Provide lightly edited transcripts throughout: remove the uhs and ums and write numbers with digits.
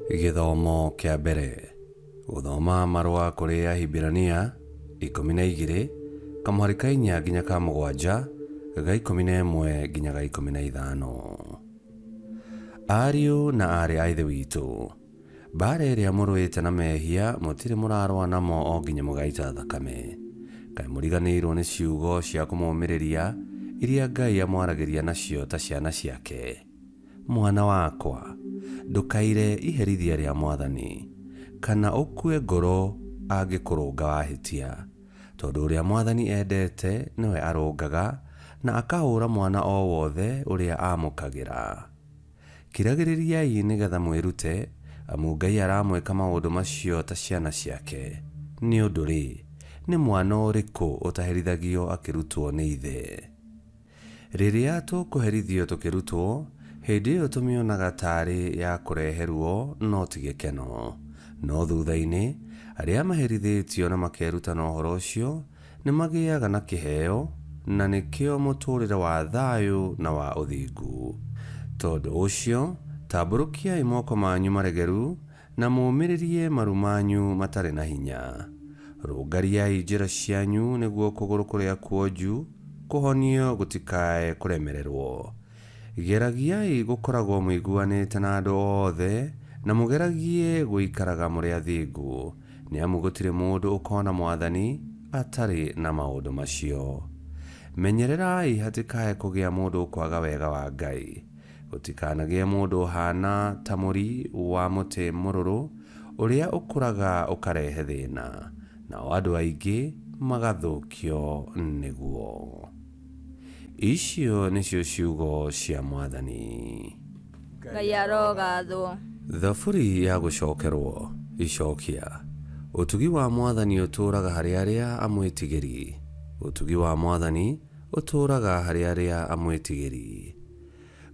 Githomo kia mbere. Guthoma marua kuri Ahibirania 12 kamũhari ka 4 nginya ka 7 ga 11 nginya ga 15. Ariũ na aarĩ a Ithe witũ, mbara ĩrĩa mũrũĩte na mehia mũtirĩ mũrarũa namo o nginya mũgaita thakame. Kaĩ mũriganĩirwo nĩ ciugo cia kũmũmĩrĩria iria Ngai amwaragĩria nacio ta ciana ciake. Mwana wakwa, ndũkaire iherithia rĩa Mwathani, kana ũkue ngoro angĩkũrũnga wahĩtia, tondũ ũrĩa Mwathani endete nĩwe arũngaga na akahũra mwana o wothe ũrĩa amũkagĩra. Kiragĩrĩriai nĩgetha mwĩrute, amu Ngai aramwĩka maũndũ macio ta ciana ciake. Nĩ ũndũ nĩ mwana ũrĩkũ ũtaherithagio akĩrutwo nĩ ithe? Rĩrĩa tũkũherithio tũkĩrutwo, hĩndĩ ĩyo tũmĩonaga tarĩ ya kũreherwo no ti gĩkeno. No thutha-inĩ, arĩa maherithĩtio na makeruta na ũhoro ũcio nĩ magĩaga na kĩheo, na nĩkĩo mũtũũrĩre wa thayũ na wa ũthingu. Tondũ ũcio, tambũrũkiai moko manyu maregeru na mũũmĩrĩrie maru manyu matarĩ na hinya. Rũngariai njĩra cianyu nĩguo kũgũrũ kũrĩa kuonju kũhonio gũtikae kũremererwo. Geragiai gũkoragwo mũiguanĩte na andũ othe, na mũgeragie gũikaraga mũrĩ athingu, nĩ amu gũtirĩ mũndũ ũkona Mwathani atarĩ na maũndũ macio. Menyererai hatikae kũgĩa mũndũ ũkwaga wega wa Ngai. Gũtikanagĩe mũndũ ũhana ta mũri wa mũtĩ mũrũrũ ũrĩa ũkũraga ũkarehe thĩna, nao andũ aingĩ magathũkio nĩguo. Icio nĩcio ciugo cia Mwathani. Ngai arogathwo. Thaburi ya gũcokerwo. Icokia. Ũtugi wa Mwathani ũtũũraga harĩ arĩa amwĩtigĩri. Ũtugi wa Mwathani ũtũũraga harĩ arĩa amwĩtigĩri.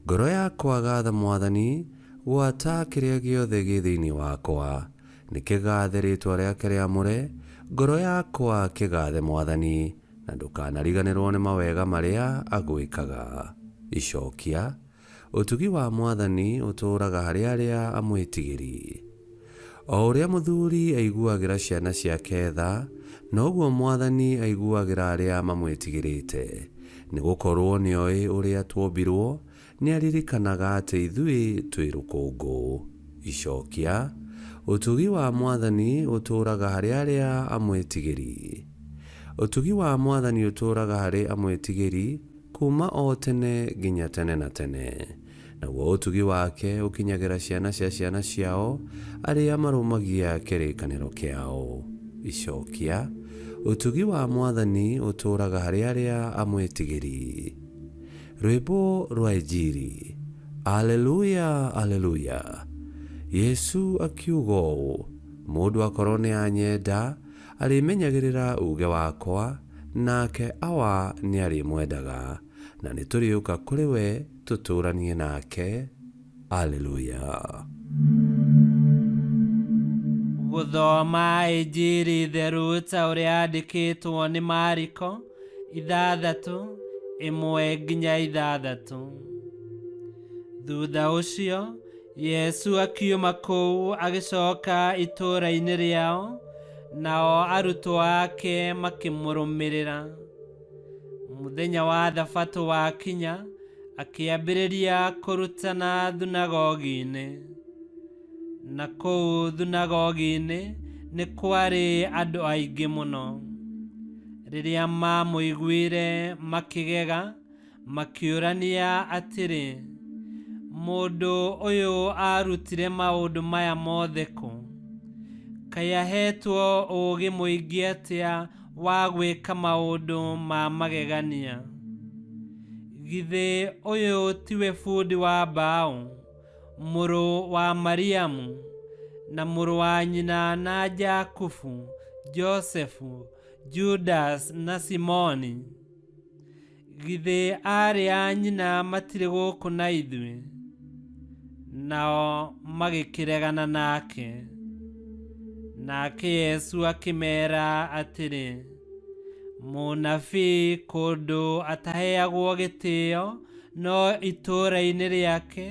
Ngoro yakwa gatha Mwathani, gwata kĩrĩa gĩothe gĩ thĩinĩ wakwa. Nĩkĩgathe rĩĩtwa rĩake rĩamũre, ngoro yakwa kĩgathe Mwathani, na ndũkanariganĩrwo nĩ mawega marĩa agwĩkaga. Icokia. Ũtugi wa Mwathani ũtũũraga harĩ arĩa amwĩtigĩri. O ũrĩa mũthuri aiguagĩra ciana ciake tha, noguo Mwathani aiguagĩra arĩa mamwĩtigĩrĩte. Nĩgũkorwo nĩoĩ ũrĩa tuombirwo, nĩaririkanaga atĩ ithuĩ twĩ rũkũngũ. Icokia. Ũtugi wa Mwathani ũtũũraga harĩ arĩa amwĩtigĩri. Ũtugi wa Mwathani ũtũũraga harĩ amwĩtigĩri kuma o tene nginya tene na tene. Naguo ũtugi wake ũkinyagĩra ciana cia ciana ciao, arĩa marũmagia kĩrĩkanĩro kĩao. Icokia. Ũtugi wa Mwathani ũtũũraga harĩ arĩa amwĩtigĩri. Rwĩmbo rwa Injili. Aleluya, aleluya. Yesu akiuga ũũ, mũndũ akorwo nĩ anyenda, arĩmenyagĩrĩra uge wakwa, nake awa nĩ arĩmwendaga, na nĩ tũrĩũka kũrĩ we tũtũũranie nake. Aleluya. Gũthoma Injili theru ta ũrĩa yandĩkĩtwo nĩ Mariko 6:1 nginya 6. Thutha ũcio, Yesu akiuma kũu agĩcoka itũũra-inĩ rĩao, nao arutwo ake makĩmũrũmĩrĩra. Mũthenya wa Thabatũ wakinya, akĩambĩrĩria kũrutana thunagogi-inĩ. Na kũu thunagogi-inĩ nĩ kwarĩ andũ aingĩ mũno. Rĩrĩa mamũiguire makĩgega, makĩũrania atĩrĩ, mũndũ ũyũ arutire maũndũ maya mothe kũ? Kaĩ ahetwo ũũgĩ mũingĩ atĩa wa gwĩka maũndũ ma magegania? Githĩ ũyũ tiwe bundi wa mbaũ, mũrũ wa Mariamu, na mũrũ wa nyina na Jakubu, Josefu, Judas na Simoni? Githĩ aarĩ a nyina matirĩ gũkũ na ithuĩ? Nao magĩkĩregana nake. Nake Yesu akĩmeera atĩrĩ, mũnabii kũndũ ataheagwo gĩtĩĩo, no itũũra-inĩ rĩake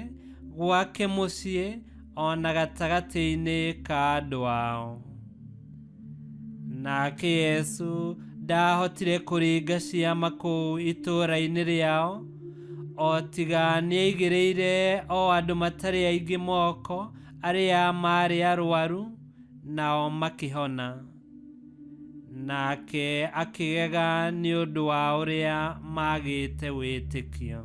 gwake mũciĩ ona gatagati-inĩ ka andũ ao. Nake Yesu ndahotire kũringa ciama kũu itũũra-inĩ rĩao, o tiga nĩaigĩrĩire o andũ matarĩ aingĩ moko arĩa marĩ arwaru, nao makĩhona. Nake akĩgega nĩ ũndũ wa ũrĩa magĩte wĩtĩkio.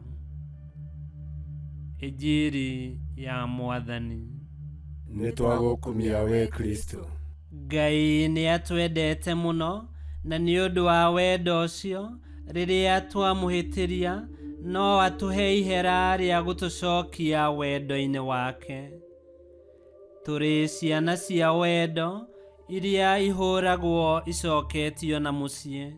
Injiri ya Mwathani. Nĩtwagũkumia we Kristo. Ngai nĩatwendete mũno, na nĩ ũndũ wa wendo ũcio, rĩrĩa twamũhĩtĩria no atũhe ihera rĩa gũtũcokia wendo-inĩ wake. Tũrĩ ciana cia wendo iria ihũragwo icoketio na mũciĩ.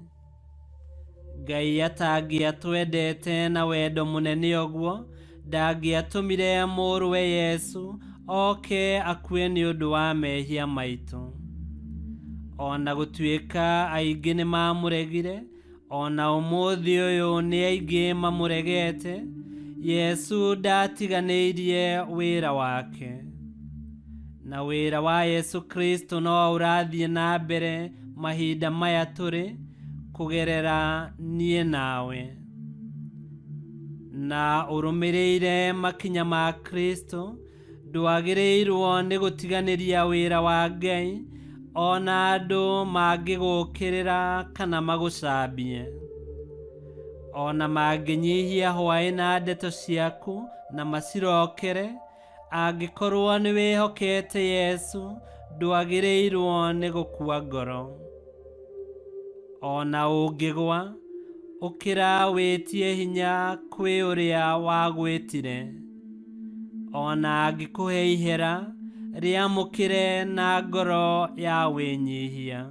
Ngai atangĩatwendete na wendo mũnene ũguo, ndangĩatũmire mũrũwe Yesu oke akue nĩ ũndũ wa mehia maitũ. Ona gũtuĩka aingĩ nĩ mamũregire, ona ũmũthĩ ũyũ nĩ aingĩ mamũregete, Yesu ndatiganĩirie wĩra wake. Na wĩra wa Yesu Kristo no ũrathiĩ na mbere mahinda maya tũrĩ, kũgerera niĩ nawe. Na ũrũmĩrĩire makinya ma Kristo, ndwagĩrĩirwo nĩ gũtiganĩria wĩra wa Ngai, ona andũ mangĩgũkĩrĩra kana magũcambie. Ona mangĩnyihia hwaĩ na ndeto ciaku na macirokere, angĩkorwo nĩ wĩhokete Yesu, ndwagĩrĩirwo nĩ gũkua ngoro. Ona ũngĩgwa, ũkĩra wĩtie hinya kwĩ ũrĩa wagwĩtire. Ona angĩkũhe ihera, rĩamũkĩre na ngoro ya wĩnyihia,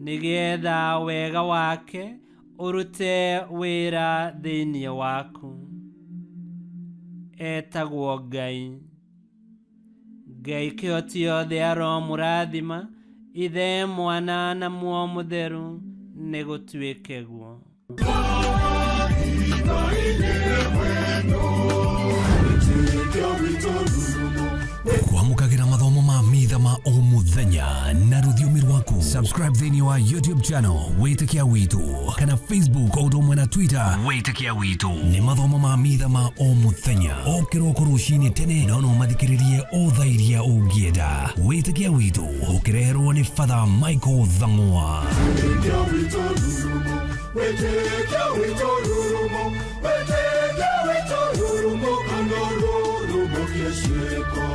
nĩgetha wega wake ũrute wĩra thĩinĩ waku. Etagwo Ngai. Ngai kĩhoti yothe aromũrathima, Ithe, Mwana na Muoyo Mũtheru, nĩ gũtuĩke guo. Kwamũkagĩra mathomo ma Mitha ma o mũthenya na rũthiomi rwaku. Subscribe thĩinĩ wa YouTube channel Witikia Witu, kana Facebook o ũndũ ũmwe na Twitter Witikia Witu. Nĩ mathomo ma Mitha ma o mũthenya, o kĩroko rũcinĩ tene, no mathikĩrĩrie o thaa iria ũngĩenda. Witikia Witu ũkĩreherwo nĩ Father Michael Thang'wa. Witikia Witu rurumo, Witikia Witu rurumo, Witikia Witu rurumo, kando rurumo kiesheko.